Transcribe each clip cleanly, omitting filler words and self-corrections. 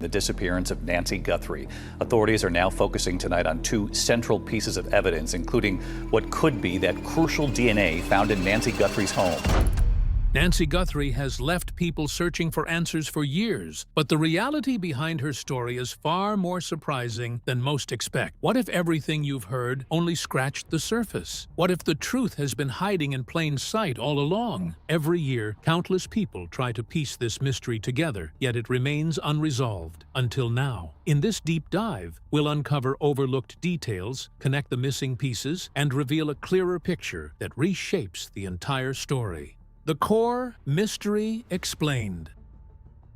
the disappearance of Nancy Guthrie. Authorities are now focusing tonight on two central pieces of evidence, including what could be that crucial DNA found in Nancy Guthrie's home. Nancy Guthrie has left people searching for answers for years, but the reality behind her story is far more surprising than most expect. What if everything you've heard only scratched the surface? What if the truth has been hiding in plain sight all along? Every year, countless people try to piece this mystery together, yet it remains unresolved until now. In this deep dive, we'll uncover overlooked details, connect the missing pieces, and reveal a clearer picture that reshapes the entire story. The core mystery explained.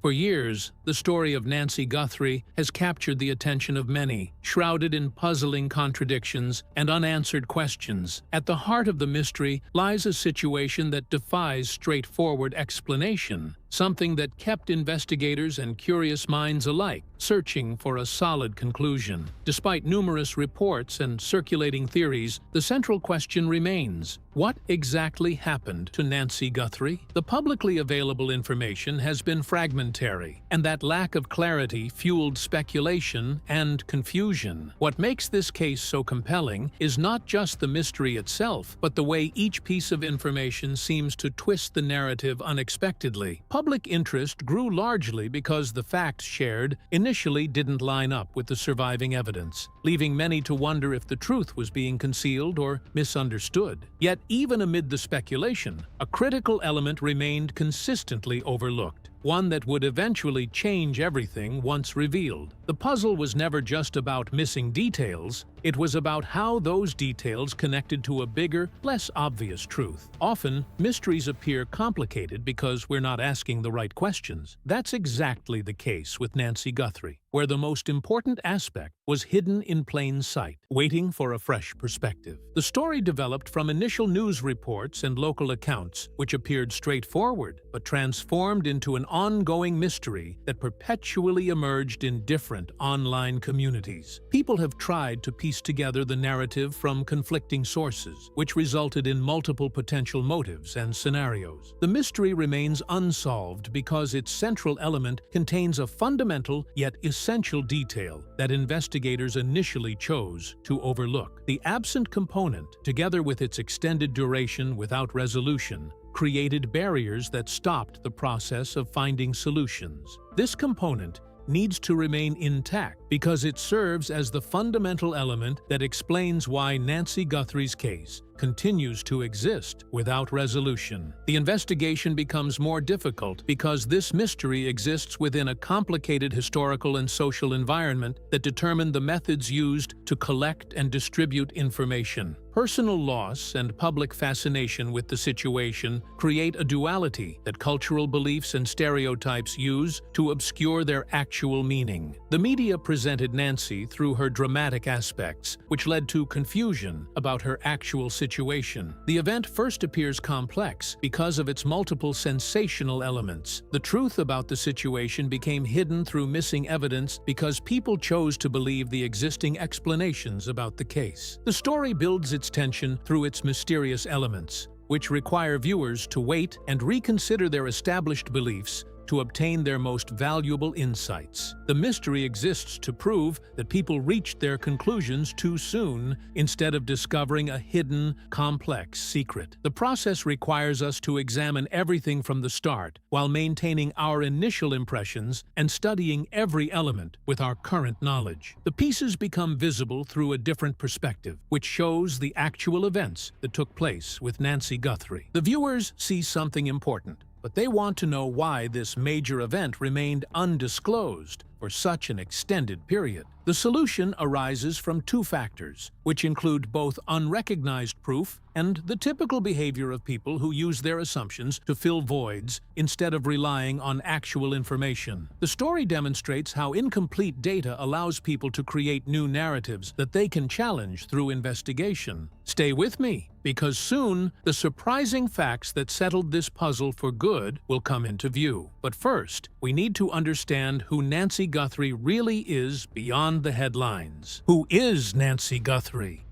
For years, the story of Nancy Guthrie has captured the attention of many, shrouded in puzzling contradictions and unanswered questions. At the heart of the mystery lies a situation that defies straightforward explanation, something that kept investigators and curious minds alike searching for a solid conclusion. Despite numerous reports and circulating theories, the central question remains: what exactly happened to Nancy Guthrie? The publicly available information has been fragmentary, and that lack of clarity fueled speculation and confusion. What makes this case so compelling is not just the mystery itself, but the way each piece of information seems to twist the narrative unexpectedly. Public interest grew largely because the facts shared initially didn't line up with the surviving evidence, leaving many to wonder if the truth was being concealed or misunderstood. Yet, even amid the speculation, a critical element remained consistently overlooked, one that would eventually change everything once revealed. The puzzle was never just about missing details, it was about how those details connected to a bigger, less obvious truth. Often, mysteries appear complicated because we're not asking the right questions. That's exactly the case with Nancy Guthrie, where the most important aspect was hidden in plain sight, waiting for a fresh perspective. The story developed from initial news reports and local accounts, which appeared straightforward, but transformed into an ongoing mystery that perpetually emerged in different online communities. People have tried to piece together the narrative from conflicting sources, which resulted in multiple potential motives and scenarios. The mystery remains unsolved because its central element contains a fundamental yet essential detail that investigators initially chose to overlook. The absent component, together with its extended duration without resolution, created barriers that stopped the process of finding solutions. This component needs to remain intact because it serves as the fundamental element that explains why Nancy Guthrie's case continues to exist without resolution. The investigation becomes more difficult because this mystery exists within a complicated historical and social environment that determine the methods used to collect and distribute information. Personal loss and public fascination with the situation create a duality that cultural beliefs and stereotypes use to obscure their actual meaning. The media presented Nancy through her dramatic aspects, which led to confusion about her actual situation. The event first appears complex because of its multiple sensational elements. The truth about the situation became hidden through missing evidence because people chose to believe the existing explanations about the case. The story builds its tension through its mysterious elements, which require viewers to wait and reconsider their established beliefs to obtain their most valuable insights. The mystery exists to prove that people reached their conclusions too soon instead of discovering a hidden, complex secret. The process requires us to examine everything from the start while maintaining our initial impressions and studying every element with our current knowledge. The pieces become visible through a different perspective, which shows the actual events that took place with Nancy Guthrie. The viewers see something important, but they want to know why this major event remained undisclosed for such an extended period. The solution arises from two factors, which include both unrecognized proof and the typical behavior of people who use their assumptions to fill voids instead of relying on actual information. The story demonstrates how incomplete data allows people to create new narratives that they can challenge through investigation. Stay with me, because soon the surprising facts that settled this puzzle for good will come into view. But first, we need to understand who Nancy Guthrie really is beyond the headlines. Who is Nancy Guthrie?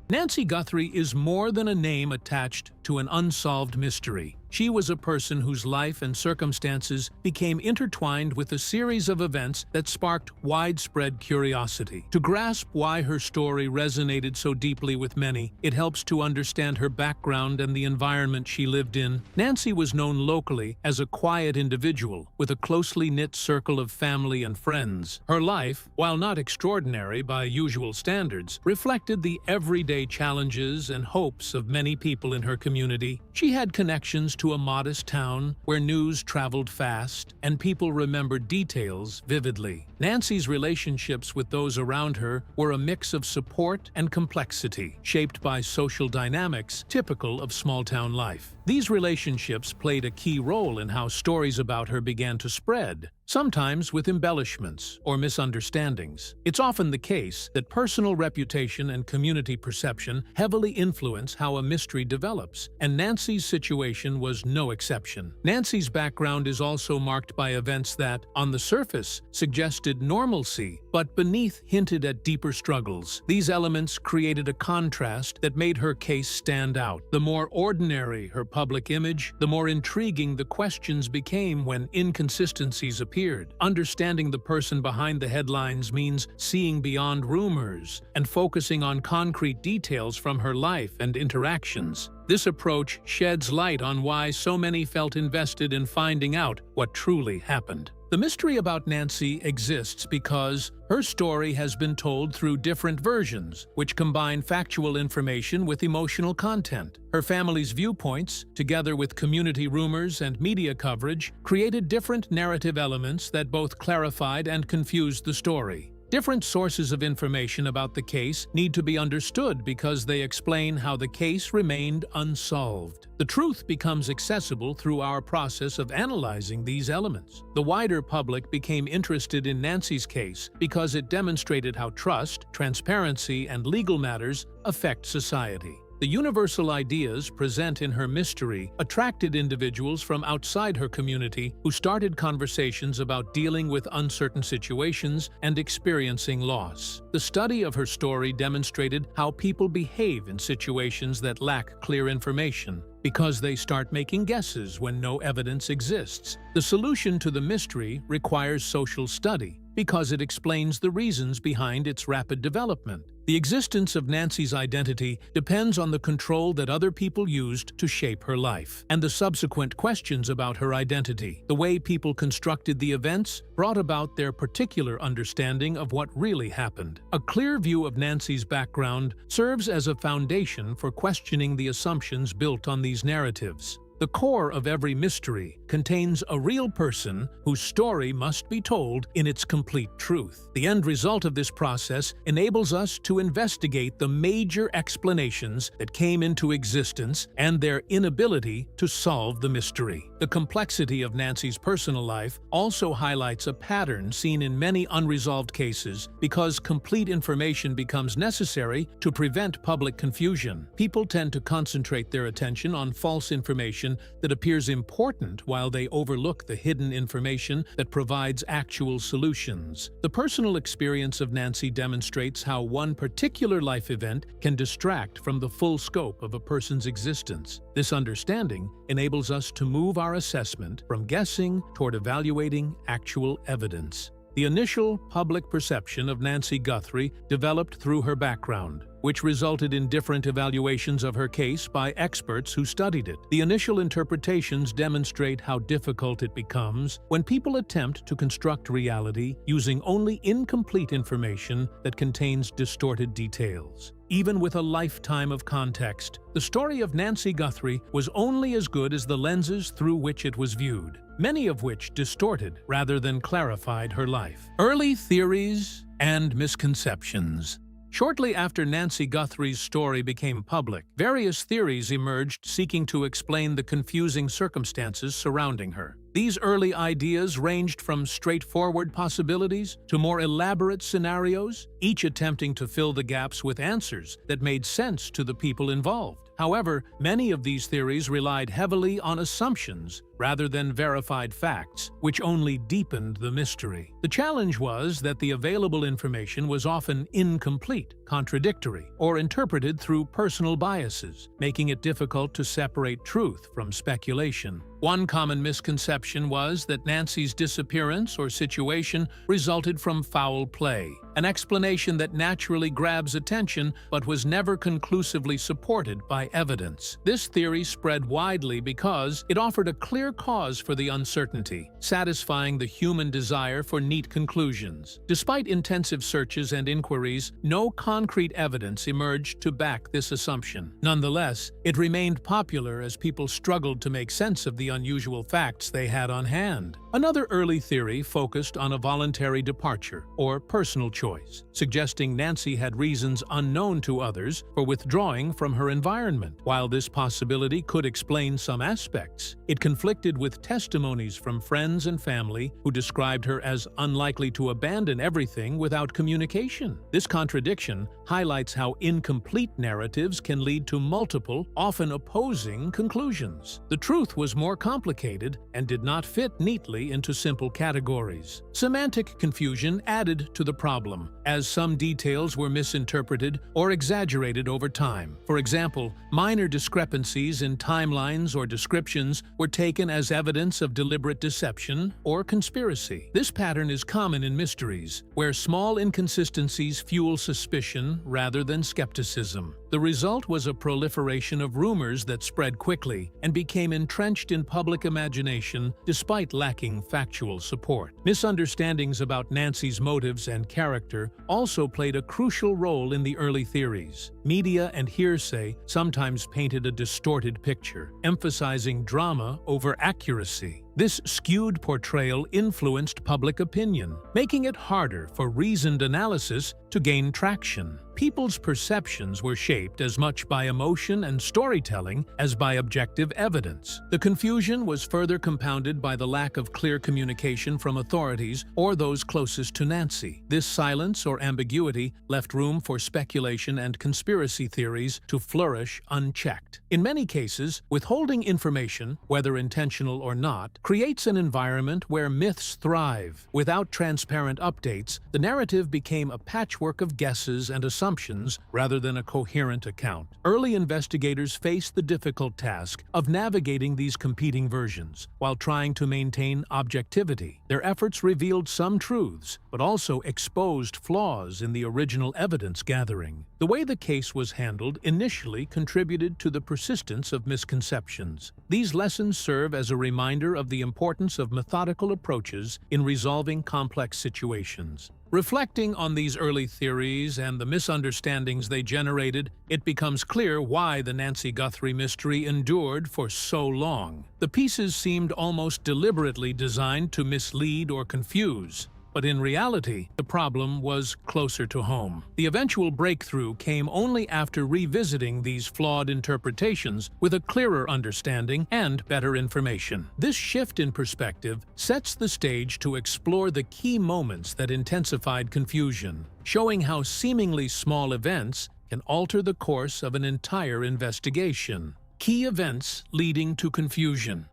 Nancy Guthrie is more than a name attached to an unsolved mystery. She was a person whose life and circumstances became intertwined with a series of events that sparked widespread curiosity. To grasp why her story resonated so deeply with many, it helps to understand her background and the environment she lived in. Nancy was known locally as a quiet individual with a closely knit circle of family and friends. Her life, while not extraordinary by usual standards, reflected the everyday challenges and hopes of many people in her community. She had connections to a modest town where news traveled fast and people remembered details vividly. Nancy's relationships with those around her were a mix of support and complexity, shaped by social dynamics typical of small-town life. These relationships played a key role in how stories about her began to spread, sometimes with embellishments or misunderstandings. It's often the case that personal reputation and community perception heavily influence how a mystery develops, and Nancy's situation was no exception. Nancy's background is also marked by events that, on the surface, suggested normalcy, but beneath hinted at deeper struggles. These elements created a contrast that made her case stand out. The more ordinary her public image, the more intriguing the questions became when inconsistencies appeared. Understanding the person behind the headlines means seeing beyond rumors and focusing on concrete details from her life and interactions. This approach sheds light on why so many felt invested in finding out what truly happened. The mystery about Nancy exists because her story has been told through different versions, which combine factual information with emotional content. Her family's viewpoints, together with community rumors and media coverage, created different narrative elements that both clarified and confused the story. Different sources of information about the case need to be understood because they explain how the case remained unsolved. The truth becomes accessible through our process of analyzing these elements. The wider public became interested in Nancy's case because it demonstrated how trust, transparency, and legal matters affect society. The universal ideas present in her mystery attracted individuals from outside her community who started conversations about dealing with uncertain situations and experiencing loss. The study of her story demonstrated how people behave in situations that lack clear information, because they start making guesses when no evidence exists. The solution to the mystery requires social study, because it explains the reasons behind its rapid development. The existence of Nancy's identity depends on the control that other people used to shape her life, and the subsequent questions about her identity. The way people constructed the events brought about their particular understanding of what really happened. A clear view of Nancy's background serves as a foundation for questioning the assumptions built on these narratives. The core of every mystery contains a real person whose story must be told in its complete truth. The end result of this process enables us to investigate the major explanations that came into existence and their inability to solve the mystery. The complexity of Nancy's personal life also highlights a pattern seen in many unresolved cases because complete information becomes necessary to prevent public confusion. People tend to concentrate their attention on false information that appears important while they overlook the hidden information that provides actual solutions. The personal experience of Nancy demonstrates how one particular life event can distract from the full scope of a person's existence. This understanding enables us to move our assessment from guessing toward evaluating actual evidence. The initial public perception of Nancy Guthrie developed through her background, which resulted in different evaluations of her case by experts who studied it. The initial interpretations demonstrate how difficult it becomes when people attempt to construct reality using only incomplete information that contains distorted details. Even with a lifetime of context, the story of Nancy Guthrie was only as good as the lenses through which it was viewed, many of which distorted rather than clarified her life. Early theories and misconceptions. Shortly after Nancy Guthrie's story became public, various theories emerged seeking to explain the confusing circumstances surrounding her. These early ideas ranged from straightforward possibilities to more elaborate scenarios, each attempting to fill the gaps with answers that made sense to the people involved. However, many of these theories relied heavily on assumptions rather than verified facts, which only deepened the mystery. The challenge was that the available information was often incomplete, contradictory, or interpreted through personal biases, making it difficult to separate truth from speculation. One common misconception was that Nancy's disappearance or situation resulted from foul play, an explanation that naturally grabs attention but was never conclusively supported by evidence. This theory spread widely because it offered a clear cause for the uncertainty, satisfying the human desire for neat conclusions. Despite intensive searches and inquiries, no concrete evidence emerged to back this assumption. Nonetheless, it remained popular as people struggled to make sense of the unusual facts they had on hand. Another early theory focused on a voluntary departure, or personal choice, suggesting Nancy had reasons unknown to others for withdrawing from her environment. While this possibility could explain some aspects, it conflicted with testimonies from friends and family who described her as unlikely to abandon everything without communication. This contradiction highlights how incomplete narratives can lead to multiple, often opposing conclusions. The truth was more complicated and did not fit neatly into simple categories. Semantic confusion added to the problem, as some details were misinterpreted or exaggerated over time. For example, minor discrepancies in timelines or descriptions were taken as evidence of deliberate deception or conspiracy. This pattern is common in mysteries, where small inconsistencies fuel suspicion rather than skepticism. The result was a proliferation of rumors that spread quickly and became entrenched in public imagination despite lacking factual support. Misunderstandings about Nancy's motives and character also played a crucial role in the early theories. Media and hearsay sometimes painted a distorted picture, emphasizing drama over accuracy. This skewed portrayal influenced public opinion, making it harder for reasoned analysis to gain traction. People's perceptions were shaped as much by emotion and storytelling as by objective evidence. The confusion was further compounded by the lack of clear communication from authorities or those closest to Nancy. This silence or ambiguity left room for speculation and conspiracy theories to flourish unchecked. In many cases, withholding information, whether intentional or not, creates an environment where myths thrive. Without transparent updates, the narrative became a patchwork of guesses and assumptions rather than a coherent account. Early investigators faced the difficult task of navigating these competing versions while trying to maintain objectivity. Their efforts revealed some truths, but also exposed flaws in the original evidence gathering. The way the case was handled initially contributed to the persistence of misconceptions. These lessons serve as a reminder of the importance of methodical approaches in resolving complex situations. Reflecting on these early theories and the misunderstandings they generated, it becomes clear why the Nancy Guthrie mystery endured for so long. The pieces seemed almost deliberately designed to mislead or confuse, but in reality, the problem was closer to home. The eventual breakthrough came only after revisiting these flawed interpretations with a clearer understanding and better information. This shift in perspective sets the stage to explore the key moments that intensified confusion, showing how seemingly small events can alter the course of an entire investigation. Key events leading to confusion.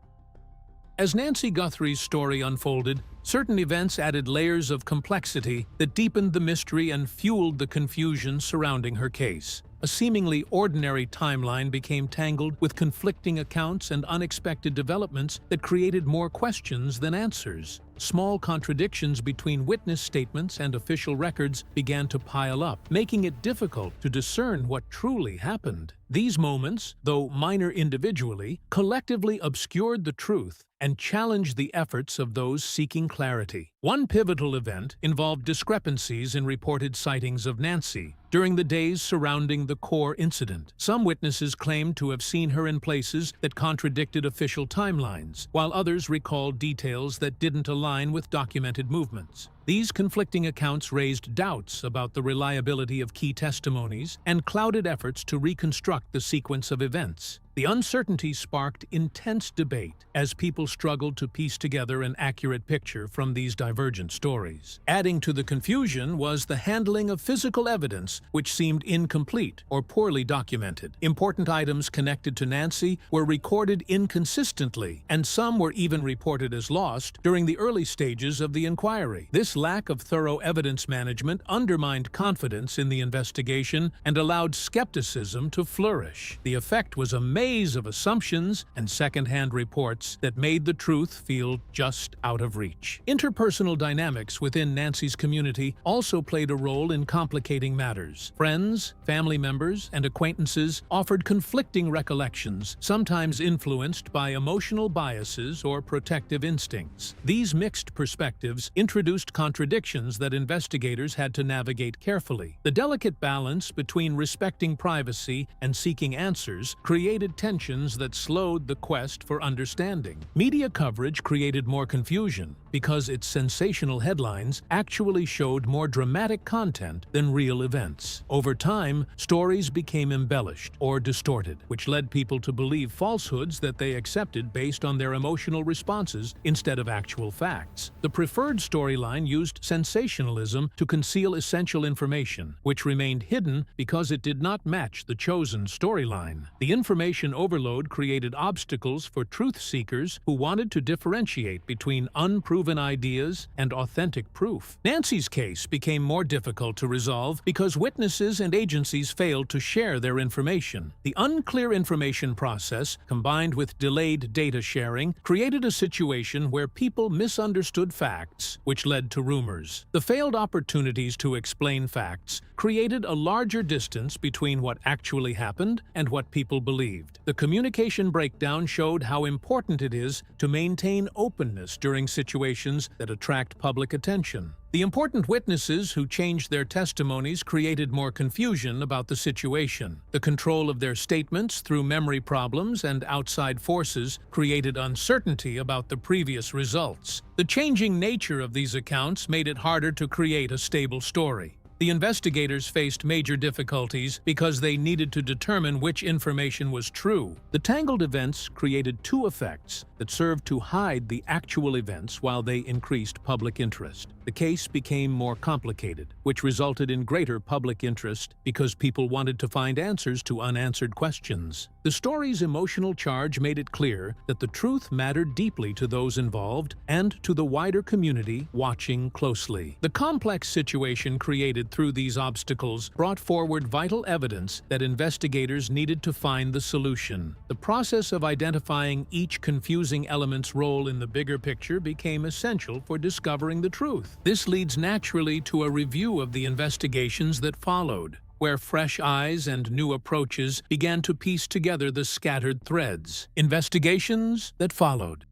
As Nancy Guthrie's story unfolded, certain events added layers of complexity that deepened the mystery and fueled the confusion surrounding her case. A seemingly ordinary timeline became tangled with conflicting accounts and unexpected developments that created more questions than answers. Small contradictions between witness statements and official records began to pile up, making it difficult to discern what truly happened. These moments, though minor individually, collectively obscured the truth and challenged the efforts of those seeking clarity. One pivotal event involved discrepancies in reported sightings of Nancy during the days surrounding the core incident. Some witnesses claimed to have seen her in places that contradicted official timelines, while others recalled details that didn't align with documented movements. These conflicting accounts raised doubts about the reliability of key testimonies and clouded efforts to reconstruct the sequence of events. The uncertainty sparked intense debate as people struggled to piece together an accurate picture from these divergent stories. Adding to the confusion was the handling of physical evidence, which seemed incomplete or poorly documented. Important items connected to Nancy were recorded inconsistently, and some were even reported as lost during the early stages of the inquiry. This lack of thorough evidence management undermined confidence in the investigation and allowed skepticism to flourish. The effect was a maze of assumptions and second-hand reports that made the truth feel just out of reach. Interpersonal dynamics within Nancy's community also played a role in complicating matters. Friends, family members, and acquaintances offered conflicting recollections, sometimes influenced by emotional biases or protective instincts. These mixed perspectives introduced contradictions that investigators had to navigate carefully. The delicate balance between respecting privacy and seeking answers created tensions that slowed the quest for understanding. Media coverage created more confusion because its sensational headlines actually showed more dramatic content than real events. Over time, stories became embellished or distorted, which led people to believe falsehoods that they accepted based on their emotional responses instead of actual facts. The preferred storyline used sensationalism to conceal essential information, which remained hidden because it did not match the chosen storyline. The information overload created obstacles for truth seekers who wanted to differentiate between unproven ideas and authentic proof. Nancy's case became more difficult to resolve because witnesses and agencies failed to share their information. The unclear information process, combined with delayed data sharing, created a situation where people misunderstood facts, which led to rumors. The failed opportunities to explain facts created a larger distance between what actually happened and what people believed. The communication breakdown showed how important it is to maintain openness during situations that attract public attention. The important witnesses who changed their testimonies created more confusion about the situation. The control of their statements through memory problems and outside forces created uncertainty about the previous results. The changing nature of these accounts made it harder to create a stable story. The investigators faced major difficulties because they needed to determine which information was true. The tangled events created two effects that served to hide the actual events while they increased public interest. The case became more complicated, which resulted in greater public interest because people wanted to find answers to unanswered questions. The story's emotional charge made it clear that the truth mattered deeply to those involved and to the wider community watching closely. The complex situation created through these obstacles brought forward vital evidence that investigators needed to find the solution. The process of identifying each confusing element's role in the bigger picture became essential for discovering the truth. This leads naturally to a review of the investigations that followed, where fresh eyes and new approaches began to piece together the scattered threads. Investigations that followed.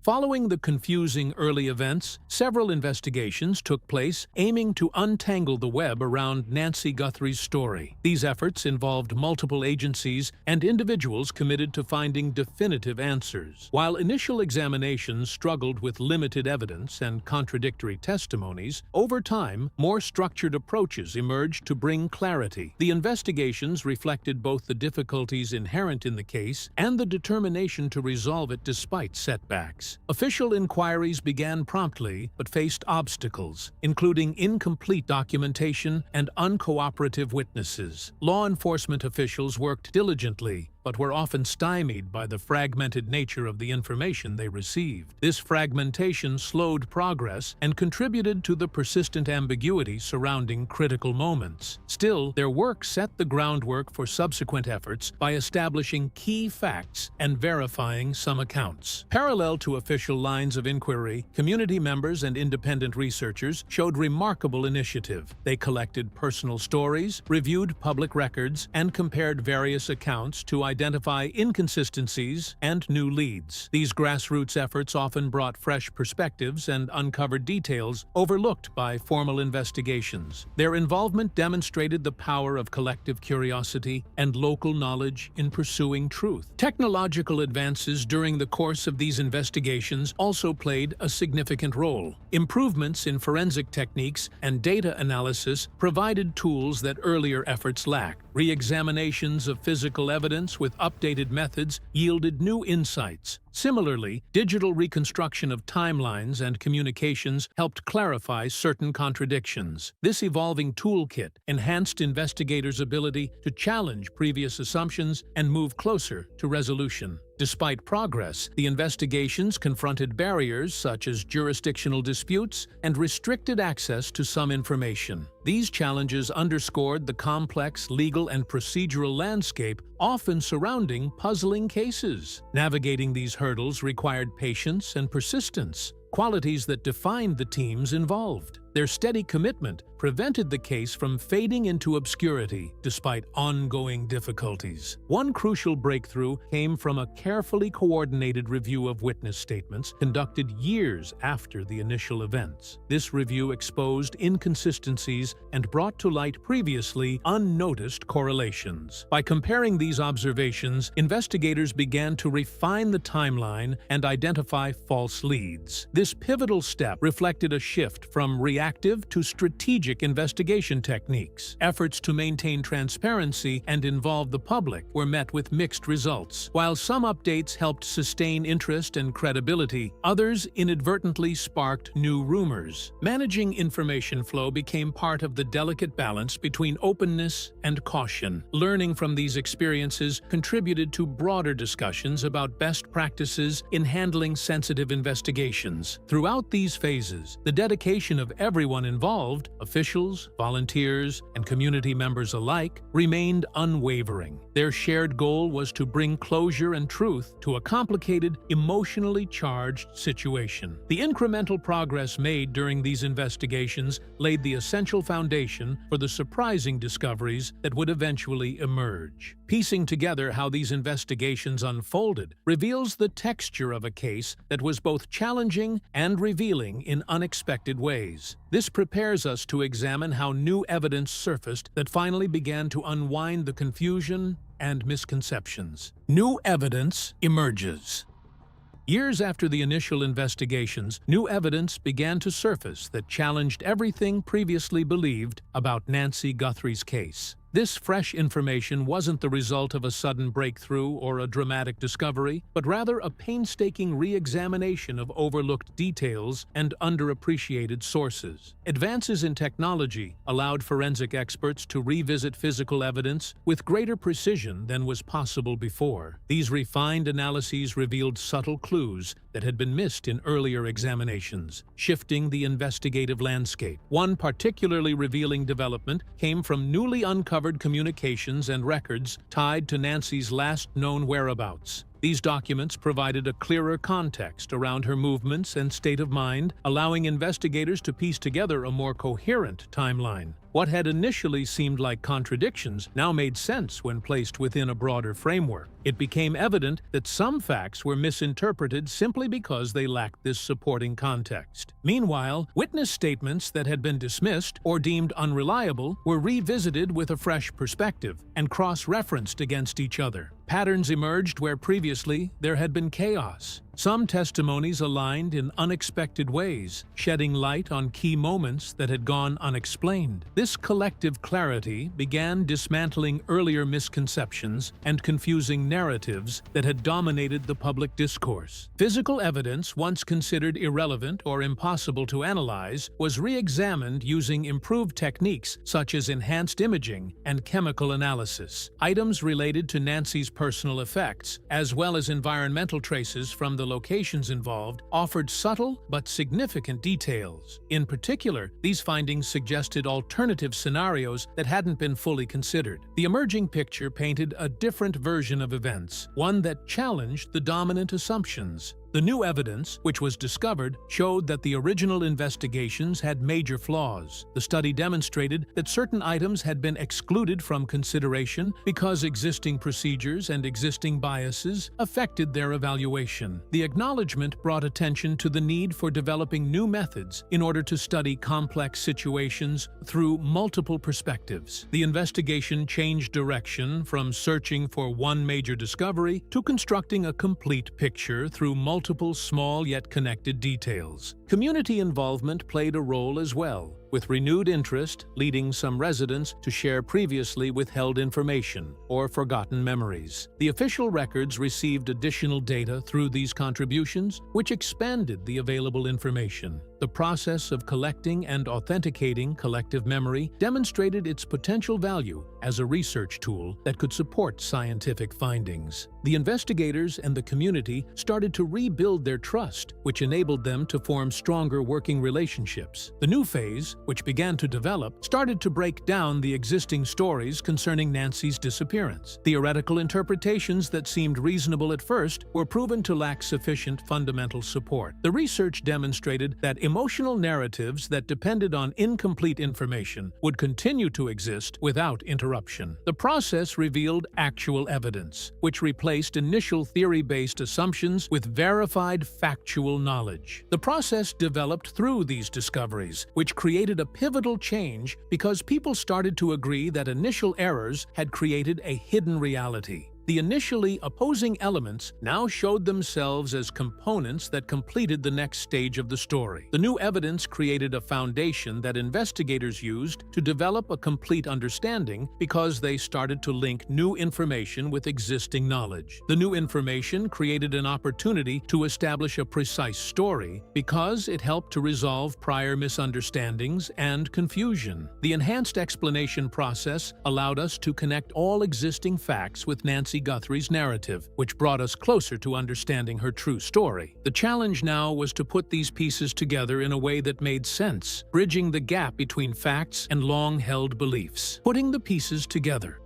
Following the confusing early events, several investigations took place aiming to untangle the web around Nancy Guthrie's story. These efforts involved multiple agencies and individuals committed to finding definitive answers. While initial examinations struggled with limited evidence and contradictory testimonies, over time, more structured approaches emerged to bring clarity. The investigations reflected both the difficulties inherent in the case and the determination to resolve it despite setbacks. Official inquiries began promptly but faced obstacles, including incomplete documentation and uncooperative witnesses. Law enforcement officials worked diligently but were often stymied by the fragmented nature of the information they received. This fragmentation slowed progress and contributed to the persistent ambiguity surrounding critical moments. Still, their work set the groundwork for subsequent efforts by establishing key facts and verifying some accounts. Parallel to official lines of inquiry, community members and independent researchers showed remarkable initiative. They collected personal stories, reviewed public records, and compared various accounts to identify inconsistencies and new leads. These grassroots efforts often brought fresh perspectives and uncovered details overlooked by formal investigations. Their involvement demonstrated the power of collective curiosity and local knowledge in pursuing truth. Technological advances during the course of these investigations also played a significant role. Improvements in forensic techniques and data analysis provided tools that earlier efforts lacked. Re-examinations of physical evidence with updated methods yielded new insights. Similarly, digital reconstruction of timelines and communications helped clarify certain contradictions. This evolving toolkit enhanced investigators' ability to challenge previous assumptions and move closer to resolution. Despite progress, the investigations confronted barriers such as jurisdictional disputes and restricted access to some information. These challenges underscored the complex legal and procedural landscape often surrounding puzzling cases. Navigating these hurdles required patience and persistence, qualities that defined the teams involved. Their steady commitment prevented the case from fading into obscurity despite ongoing difficulties. One crucial breakthrough came from a carefully coordinated review of witness statements conducted years after the initial events. This review exposed inconsistencies and brought to light previously unnoticed correlations. By comparing these observations, investigators began to refine the timeline and identify false leads. This pivotal step reflected a shift from reactive to strategic investigation techniques. Efforts to maintain transparency and involve the public were met with mixed results. While some updates helped sustain interest and credibility, others inadvertently sparked new rumors. Managing information flow became part of the delicate balance between openness and caution. Learning from these experiences contributed to broader discussions about best practices in handling sensitive investigations. Throughout these phases, the dedication of everyone involved, officials, volunteers, and community members alike, remained unwavering. Their shared goal was to bring closure and truth to a complicated, emotionally charged situation. The incremental progress made during these investigations laid the essential foundation for the surprising discoveries that would eventually emerge. Piecing together how these investigations unfolded reveals the texture of a case that was both challenging and revealing in unexpected ways. This prepares us to examine how new evidence surfaced that finally began to unwind the confusion and misconceptions. New evidence emerges. Years after the initial investigations, new evidence began to surface that challenged everything previously believed about Nancy Guthrie's case. This fresh information wasn't the result of a sudden breakthrough or a dramatic discovery, but rather a painstaking re-examination of overlooked details and underappreciated sources. Advances in technology allowed forensic experts to revisit physical evidence with greater precision than was possible before. These refined analyses revealed subtle clues that had been missed in earlier examinations, shifting the investigative landscape. One particularly revealing development came from newly uncovered communications and records tied to Nancy's last known whereabouts. These documents provided a clearer context around her movements and state of mind, allowing investigators to piece together a more coherent timeline. What had initially seemed like contradictions now made sense when placed within a broader framework. It became evident that some facts were misinterpreted simply because they lacked this supporting context. Meanwhile, witness statements that had been dismissed or deemed unreliable were revisited with a fresh perspective and cross-referenced against each other. Patterns emerged where previously there had been chaos. Some testimonies aligned in unexpected ways, shedding light on key moments that had gone unexplained. This collective clarity began dismantling earlier misconceptions and confusing narratives that had dominated the public discourse. Physical evidence, once considered irrelevant or impossible to analyze, was re-examined using improved techniques such as enhanced imaging and chemical analysis. Items related to Nancy's personal effects, as well as environmental traces from the locations involved, offered subtle but significant details. In particular, these findings suggested alternative scenarios that hadn't been fully considered. The emerging picture painted a different version of events, one that challenged the dominant assumptions. The new evidence, which was discovered, showed that the original investigations had major flaws. The study demonstrated that certain items had been excluded from consideration because existing procedures and existing biases affected their evaluation. The acknowledgement brought attention to the need for developing new methods in order to study complex situations through multiple perspectives. The investigation changed direction from searching for one major discovery to constructing a complete picture through multiple small yet connected details. Community involvement played a role as well, with renewed interest leading some residents to share previously withheld information or forgotten memories. The official records received additional data through these contributions, which expanded the available information. The process of collecting and authenticating collective memory demonstrated its potential value as a research tool that could support scientific findings. The investigators and the community started to rebuild their trust, which enabled them to form stronger working relationships. The new phase, which began to develop, started to break down the existing stories concerning Nancy's disappearance. Theoretical interpretations that seemed reasonable at first were proven to lack sufficient fundamental support. The research demonstrated that emotional narratives that depended on incomplete information would continue to exist without interruption. The process revealed actual evidence, which replaced initial theory-based assumptions with verified factual knowledge. The process developed through these discoveries, which created a pivotal change because people started to agree that initial errors had created a hidden reality. The initially opposing elements now showed themselves as components that completed the next stage of the story. The new evidence created a foundation that investigators used to develop a complete understanding because they started to link new information with existing knowledge. The new information created an opportunity to establish a precise story because it helped to resolve prior misunderstandings and confusion. The enhanced explanation process allowed us to connect all existing facts with Nancy Guthrie's narrative, which brought us closer to understanding her true story. The challenge now was to put these pieces together in a way that made sense, bridging the gap between facts and long-held beliefs. Putting the pieces together.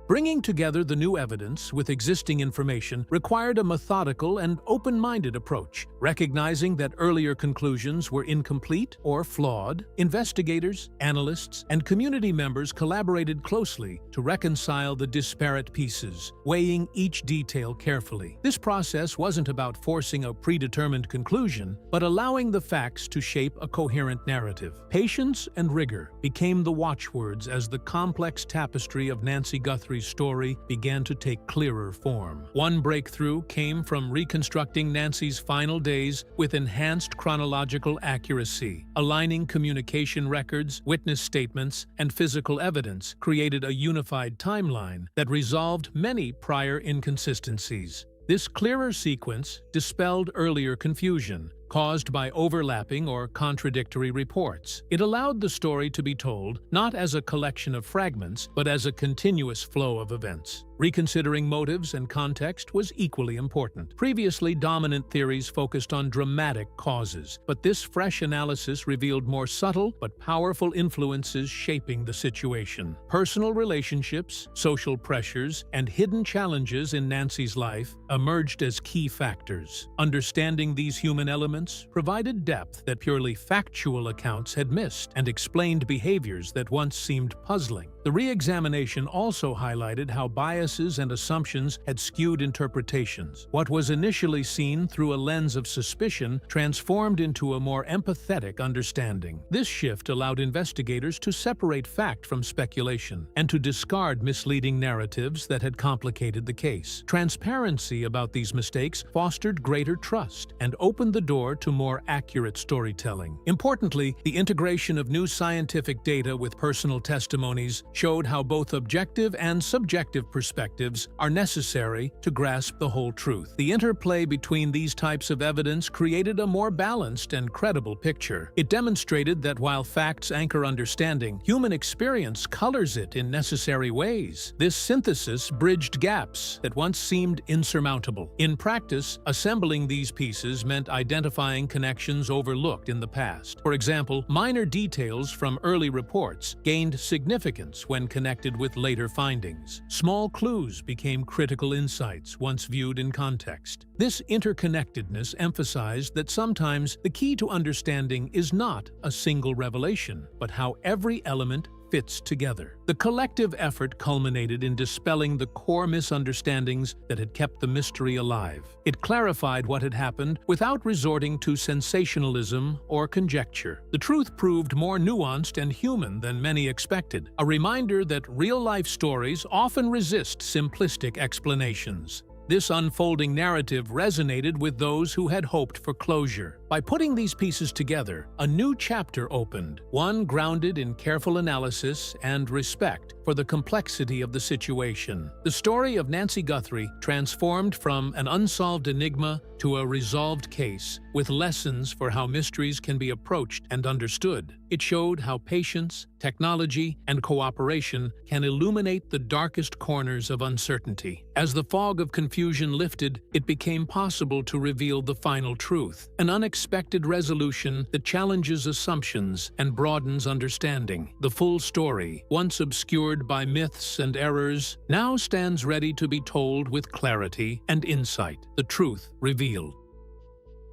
Bringing together the new evidence with existing information required a methodical and open-minded approach. Recognizing that earlier conclusions were incomplete or flawed, investigators, analysts, and community members collaborated closely to reconcile the disparate pieces, weighing each detail carefully. This process wasn't about forcing a predetermined conclusion, but allowing the facts to shape a coherent narrative. Patience and rigor became the watchwords as the complex tapestry of Nancy Guthrie's story began to take clearer form. One breakthrough came from reconstructing Nancy's final days with enhanced chronological accuracy. Aligning communication records, witness statements, and physical evidence created a unified timeline that resolved many prior inconsistencies. This clearer sequence dispelled earlier confusion caused by overlapping or contradictory reports. It allowed the story to be told not as a collection of fragments, but as a continuous flow of events. Reconsidering motives and context was equally important. Previously, dominant theories focused on dramatic causes, but this fresh analysis revealed more subtle but powerful influences shaping the situation. Personal relationships, social pressures, and hidden challenges in Nancy's life emerged as key factors. Understanding these human elements provided depth that purely factual accounts had missed and explained behaviors that once seemed puzzling. The re-examination also highlighted how biases and assumptions had skewed interpretations. What was initially seen through a lens of suspicion transformed into a more empathetic understanding. This shift allowed investigators to separate fact from speculation and to discard misleading narratives that had complicated the case. Transparency about these mistakes fostered greater trust and opened the door to more accurate storytelling. Importantly, the integration of new scientific data with personal testimonies showed how both objective and subjective perspectives are necessary to grasp the whole truth. The interplay between these types of evidence created a more balanced and credible picture. It demonstrated that while facts anchor understanding, human experience colors it in necessary ways. This synthesis bridged gaps that once seemed insurmountable. In practice, assembling these pieces meant identifying connections overlooked in the past. For example, minor details from early reports gained significance when connected with later findings. Small clues became critical insights once viewed in context. This interconnectedness emphasized that sometimes the key to understanding is not a single revelation, but how every element fits together. The collective effort culminated in dispelling the core misunderstandings that had kept the mystery alive. It clarified what had happened without resorting to sensationalism or conjecture. The truth proved more nuanced and human than many expected, a reminder that real-life stories often resist simplistic explanations. This unfolding narrative resonated with those who had hoped for closure. By putting these pieces together, a new chapter opened, one grounded in careful analysis and respect for the complexity of the situation. The story of Nancy Guthrie transformed from an unsolved enigma to a resolved case, with lessons for how mysteries can be approached and understood. It showed how patience, technology, and cooperation can illuminate the darkest corners of uncertainty. As the fog of confusion lifted, it became possible to reveal the final truth, an unexpected resolution that challenges assumptions and broadens understanding. The full story, once obscured by myths and errors, now stands ready to be told with clarity and insight, the truth revealed.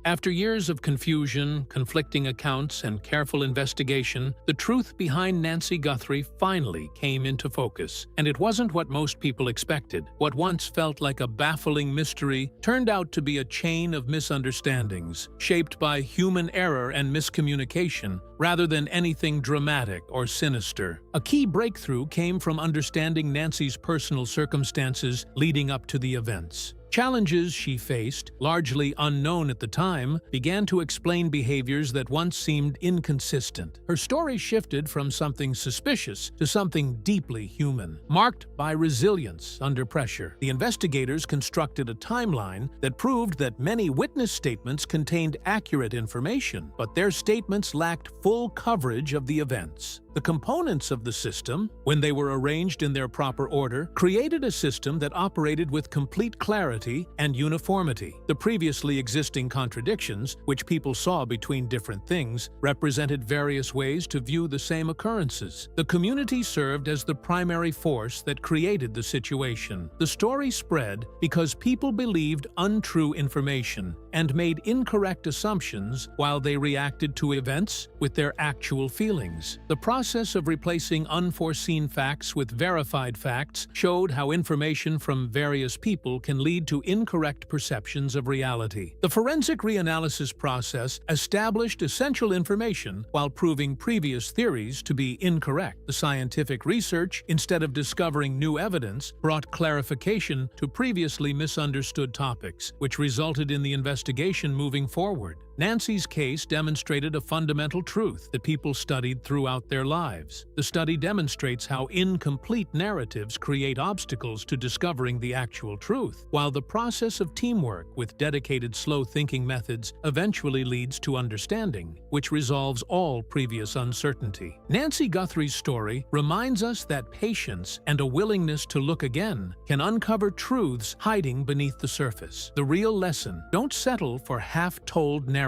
After years of confusion, conflicting accounts, and careful investigation, the truth behind Nancy Guthrie finally came into focus. And it wasn't what most people expected. What once felt like a baffling mystery turned out to be a chain of misunderstandings, shaped by human error and miscommunication, rather than anything dramatic or sinister. A key breakthrough came from understanding Nancy's personal circumstances leading up to the events. Challenges she faced, largely unknown at the time, began to explain behaviors that once seemed inconsistent. Her story shifted from something suspicious to something deeply human, marked by resilience under pressure. The investigators constructed a timeline that proved that many witness statements contained accurate information, but their statements lacked full coverage of the events. The components of the system, when they were arranged in their proper order, created a system that operated with complete clarity and uniformity. The previously existing contradictions, which people saw between different things, represented various ways to view the same occurrences. The community served as the primary force that created the situation. The story spread because people believed untrue information and made incorrect assumptions while they reacted to events with their actual feelings. The process of replacing unforeseen facts with verified facts showed how information from various people can lead to incorrect perceptions of reality. The forensic reanalysis process established essential information while proving previous theories to be incorrect. The scientific research, instead of discovering new evidence, brought clarification to previously misunderstood topics, which resulted in the investigation moving forward. Nancy's case demonstrated a fundamental truth that people studied throughout their lives. The study demonstrates how incomplete narratives create obstacles to discovering the actual truth, while the process of teamwork with dedicated slow-thinking methods eventually leads to understanding, which resolves all previous uncertainty. Nancy Guthrie's story reminds us that patience and a willingness to look again can uncover truths hiding beneath the surface. The real lesson: don't settle for half-told narratives.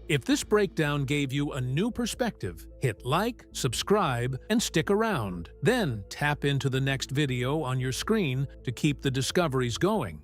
If this breakdown gave you a new perspective, hit like, subscribe, and stick around. Then tap into the next video on your screen to keep the discoveries going.